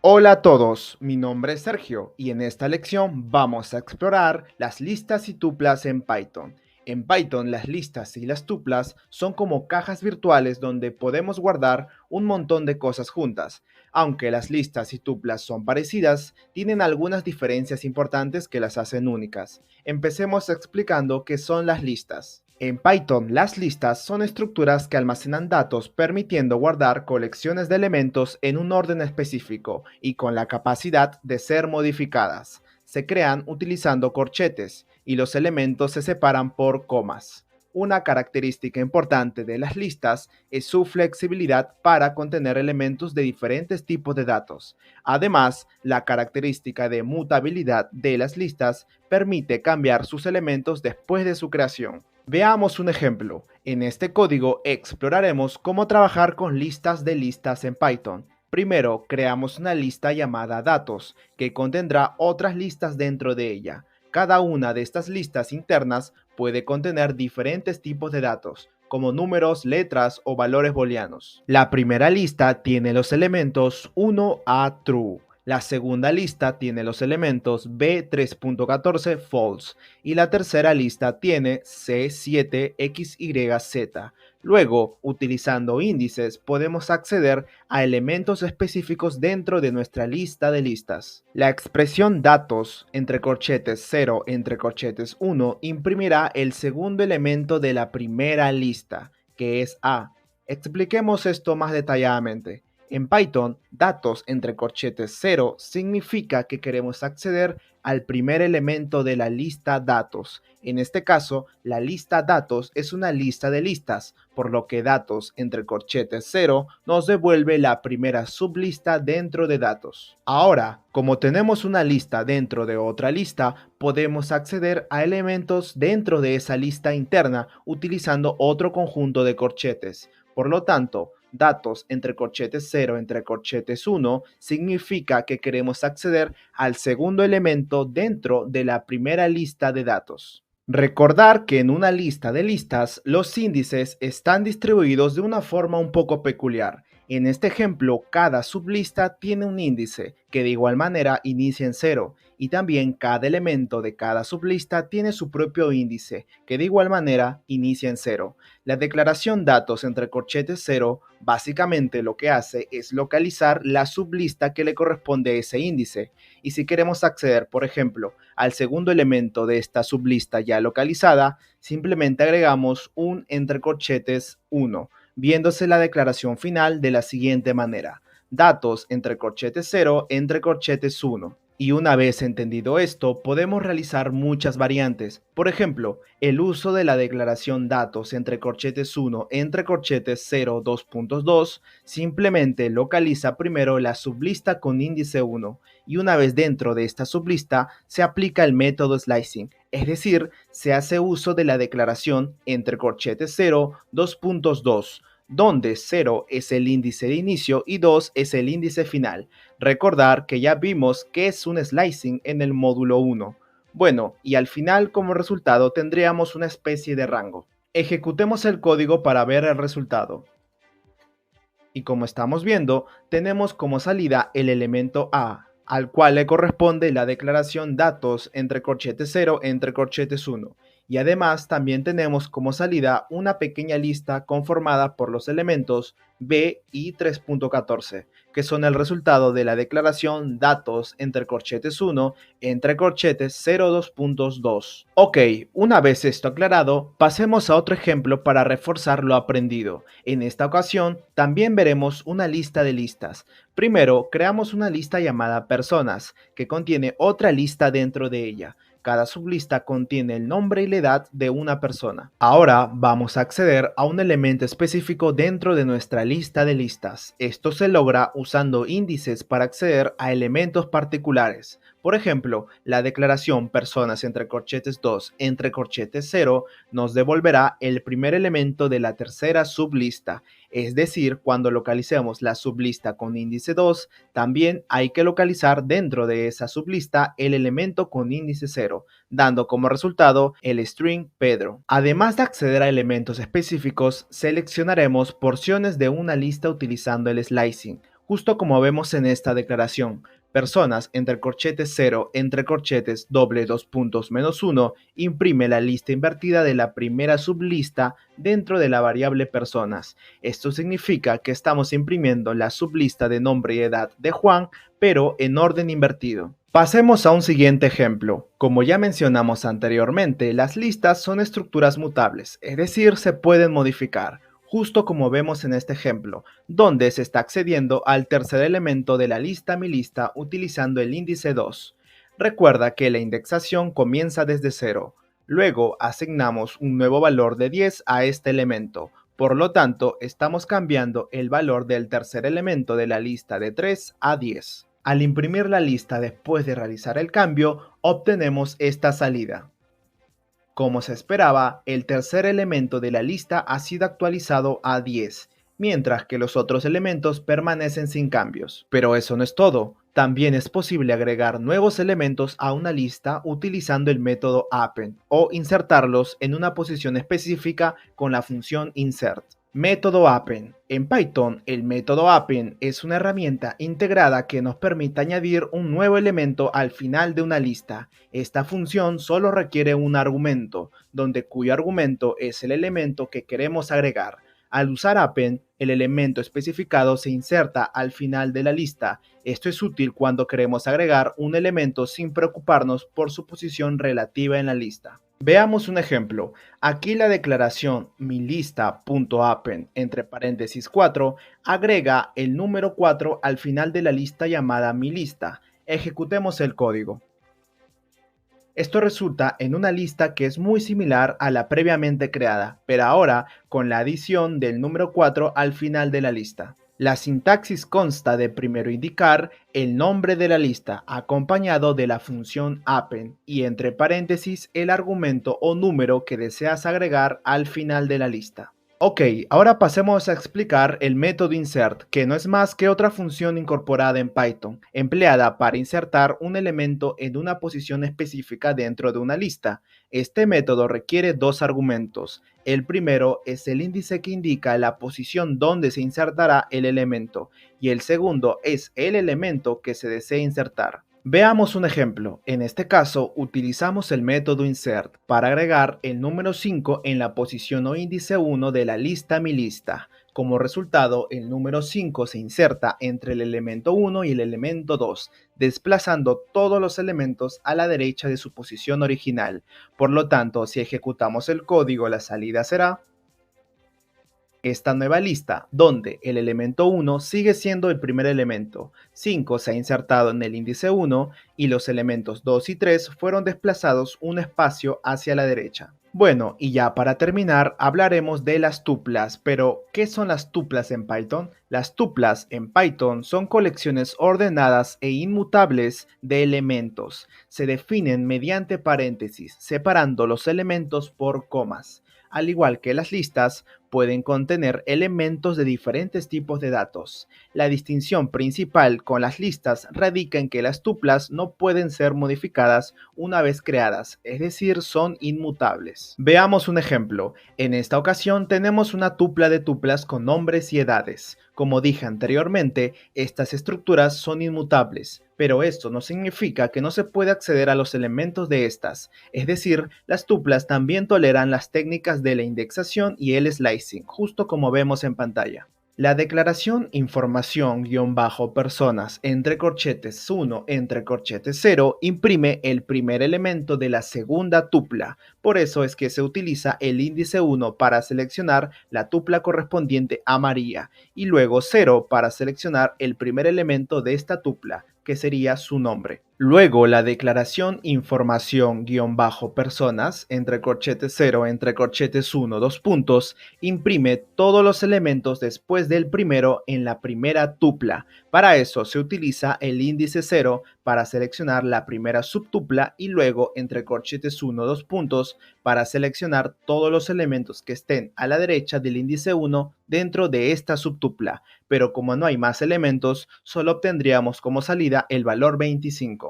Hola a todos, mi nombre es Sergio y en esta lección vamos a explorar las listas y tuplas en Python. En Python las listas y las tuplas son como cajas virtuales donde podemos guardar un montón de cosas juntas. Aunque las listas y tuplas son parecidas, tienen algunas diferencias importantes que las hacen únicas. Empecemos explicando qué son las listas. En Python, las listas son estructuras que almacenan datos permitiendo guardar colecciones de elementos en un orden específico y con la capacidad de ser modificadas. Se crean utilizando corchetes y los elementos se separan por comas. Una característica importante de las listas es su flexibilidad para contener elementos de diferentes tipos de datos. Además, la característica de mutabilidad de las listas permite cambiar sus elementos después de su creación. Veamos un ejemplo. En este código exploraremos cómo trabajar con listas en Python. Primero, creamos una lista llamada datos, que contendrá otras listas dentro de ella. Cada una de estas listas internas puede contener diferentes tipos de datos, como números, letras o valores booleanos. La primera lista tiene los elementos 1 a true. La segunda lista tiene los elementos B3.14 false y la tercera lista tiene C7XYZ. Luego, utilizando índices, podemos acceder a elementos específicos dentro de nuestra lista de listas. La expresión datos entre corchetes 0 entre corchetes 1 imprimirá el segundo elemento de la primera lista, que es A. Expliquemos esto más detalladamente. En Python, datos entre corchetes 0 significa que queremos acceder al primer elemento de la lista datos. En este caso, la lista datos es una lista de listas, por lo que datos entre corchetes 0 nos devuelve la primera sublista dentro de datos. Ahora, como tenemos una lista dentro de otra lista, podemos acceder a elementos dentro de esa lista interna utilizando otro conjunto de corchetes. Por lo tanto, datos entre corchetes 0 entre corchetes 1 significa que queremos acceder al segundo elemento dentro de la primera lista de datos. Recordar que en una lista de listas los índices están distribuidos de una forma un poco peculiar. En este ejemplo, cada sublista tiene un índice que de igual manera inicia en 0 y también cada elemento de cada sublista tiene su propio índice que de igual manera inicia en 0. La declaración datos entre corchetes 0 básicamente lo que hace es localizar la sublista que le corresponde a ese índice. Y si queremos acceder, por ejemplo, al segundo elemento de esta sublista ya localizada, simplemente agregamos un entre corchetes 1, viéndose la declaración final de la siguiente manera: datos entre corchetes 0 entre corchetes 1. Y una vez entendido esto, podemos realizar muchas variantes. Por ejemplo, el uso de la declaración datos entre corchetes 1 entre corchetes 0 2.2 simplemente localiza primero la sublista con índice 1 y una vez dentro de esta sublista se aplica el método slicing, es decir, se hace uso de la declaración entre corchetes 0 2.2 donde 0 es el índice de inicio y 2 es el índice final. Recordar que ya vimos que es un slicing en el módulo 1. Bueno, y al final como resultado tendríamos una especie de rango. Ejecutemos el código para ver el resultado. Y como estamos viendo, tenemos como salida el elemento A, al cual le corresponde la declaración datos entre corchetes 0 entre corchetes 1. Y además también tenemos como salida una pequeña lista conformada por los elementos B y 3.14, que son el resultado de la declaración datos entre corchetes 1 entre corchetes 0.2.2. Ok, una vez esto aclarado, pasemos a otro ejemplo para reforzar lo aprendido. En esta ocasión, también veremos una lista de listas. Primero, creamos una lista llamada personas, que contiene otra lista dentro de ella. Cada sublista contiene el nombre y la edad de una persona. Ahora vamos a acceder a un elemento específico dentro de nuestra lista de listas. Esto se logra usando índices para acceder a elementos particulares. Por ejemplo, la declaración personas entre corchetes 2 entre corchetes 0 nos devolverá el primer elemento de la tercera sublista. Es decir, cuando localicemos la sublista con índice 2, también hay que localizar dentro de esa sublista el elemento con índice 0, dando como resultado el string Pedro. Además de acceder a elementos específicos, seleccionaremos porciones de una lista utilizando el slicing. justo como vemos en esta declaración. Personas entre corchetes 0 entre corchetes doble 2 puntos menos 1 imprime la lista invertida de la primera sublista dentro de la variable personas. Esto significa que estamos imprimiendo la sublista de nombre y edad de Juan, pero en orden invertido. Pasemos a un siguiente ejemplo. Como ya mencionamos anteriormente, las listas son estructuras mutables, es decir, se pueden modificar, justo como vemos en este ejemplo, donde se está accediendo al tercer elemento de la lista mi lista utilizando el índice 2. Recuerda que la indexación comienza desde 0. Luego asignamos un nuevo valor de 10 a este elemento. Por lo tanto, estamos cambiando el valor del tercer elemento de la lista de 3 a 10. Al imprimir la lista después de realizar el cambio, obtenemos esta salida. Como se esperaba, el tercer elemento de la lista ha sido actualizado a 10, mientras que los otros elementos permanecen sin cambios. Pero eso no es todo. También es posible agregar nuevos elementos a una lista utilizando el método append o insertarlos en una posición específica con la función insert. Método append. En Python, el método append es una herramienta integrada que nos permite añadir un nuevo elemento al final de una lista. Esta función solo requiere un argumento, cuyo argumento es el elemento que queremos agregar. Al usar append, el elemento especificado se inserta al final de la lista. Esto es útil cuando queremos agregar un elemento sin preocuparnos por su posición relativa en la lista. Veamos un ejemplo. Aquí la declaración milista.append entre paréntesis 4 agrega el número 4 al final de la lista llamada milista. Ejecutemos el código. Esto resulta en una lista que es muy similar a la previamente creada, pero ahora con la adición del número 4 al final de la lista. La sintaxis consta de primero indicar el nombre de la lista acompañado de la función append y entre paréntesis el argumento o número que deseas agregar al final de la lista. Ok, ahora pasemos a explicar el método insert, que no es más que otra función incorporada en Python, empleada para insertar un elemento en una posición específica dentro de una lista. Este método requiere dos argumentos. El primero es el índice que indica la posición donde se insertará el elemento, y el segundo es el elemento que se desea insertar. Veamos un ejemplo. En este caso, utilizamos el método insert para agregar el número 5 en la posición o índice 1 de la lista mi lista. Como resultado, el número 5 se inserta entre el elemento 1 y el elemento 2, desplazando todos los elementos a la derecha de su posición original. Por lo tanto, si ejecutamos el código, la salida será esta nueva lista, donde el elemento 1 sigue siendo el primer elemento, 5 se ha insertado en el índice 1 y los elementos 2 y 3 fueron desplazados un espacio hacia la derecha. Bueno, y ya para terminar hablaremos de las tuplas, pero ¿qué son las tuplas en Python? Las tuplas en Python son colecciones ordenadas e inmutables de elementos. Se definen mediante paréntesis, separando los elementos por comas. Al igual que las listas, pueden contener elementos de diferentes tipos de datos. La distinción principal con las listas radica en que las tuplas no pueden ser modificadas una vez creadas, es decir, son inmutables. Veamos un ejemplo. En esta ocasión tenemos una tupla de tuplas con nombres y edades. Como dije anteriormente, estas estructuras son inmutables, pero esto no significa que no se pueda acceder a los elementos de estas. Es decir, las tuplas también toleran las técnicas de la indexación y el slicing, justo como vemos en pantalla. La declaración información-personas entre corchetes 1 entre corchetes 0 imprime el primer elemento de la segunda tupla. Por eso es que se utiliza el índice 1 para seleccionar la tupla correspondiente a María y luego 0 para seleccionar el primer elemento de esta tupla, que sería su nombre. Luego la declaración información-personas entre corchetes 0 entre corchetes 1 dos puntos imprime todos los elementos después del primero en la primera tupla. Para eso se utiliza el índice 0 para seleccionar la primera subtupla y luego entre corchetes 1 dos puntos para seleccionar todos los elementos que estén a la derecha del índice 1 dentro de esta subtupla. Pero como no hay más elementos, solo obtendríamos como salida el valor 25.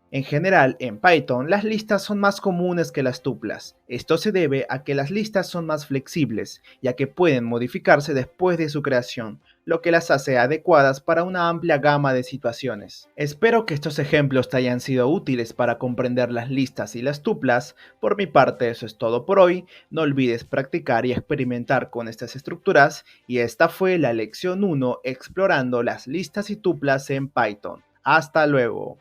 En general, en Python, las listas son más comunes que las tuplas. Esto se debe a que las listas son más flexibles, ya que pueden modificarse después de su creación, lo que las hace adecuadas para una amplia gama de situaciones. Espero que estos ejemplos te hayan sido útiles para comprender las listas y las tuplas. Por mi parte, eso es todo por hoy. No olvides practicar y experimentar con estas estructuras, y esta fue la lección 1 explorando las listas y tuplas en Python. Hasta luego.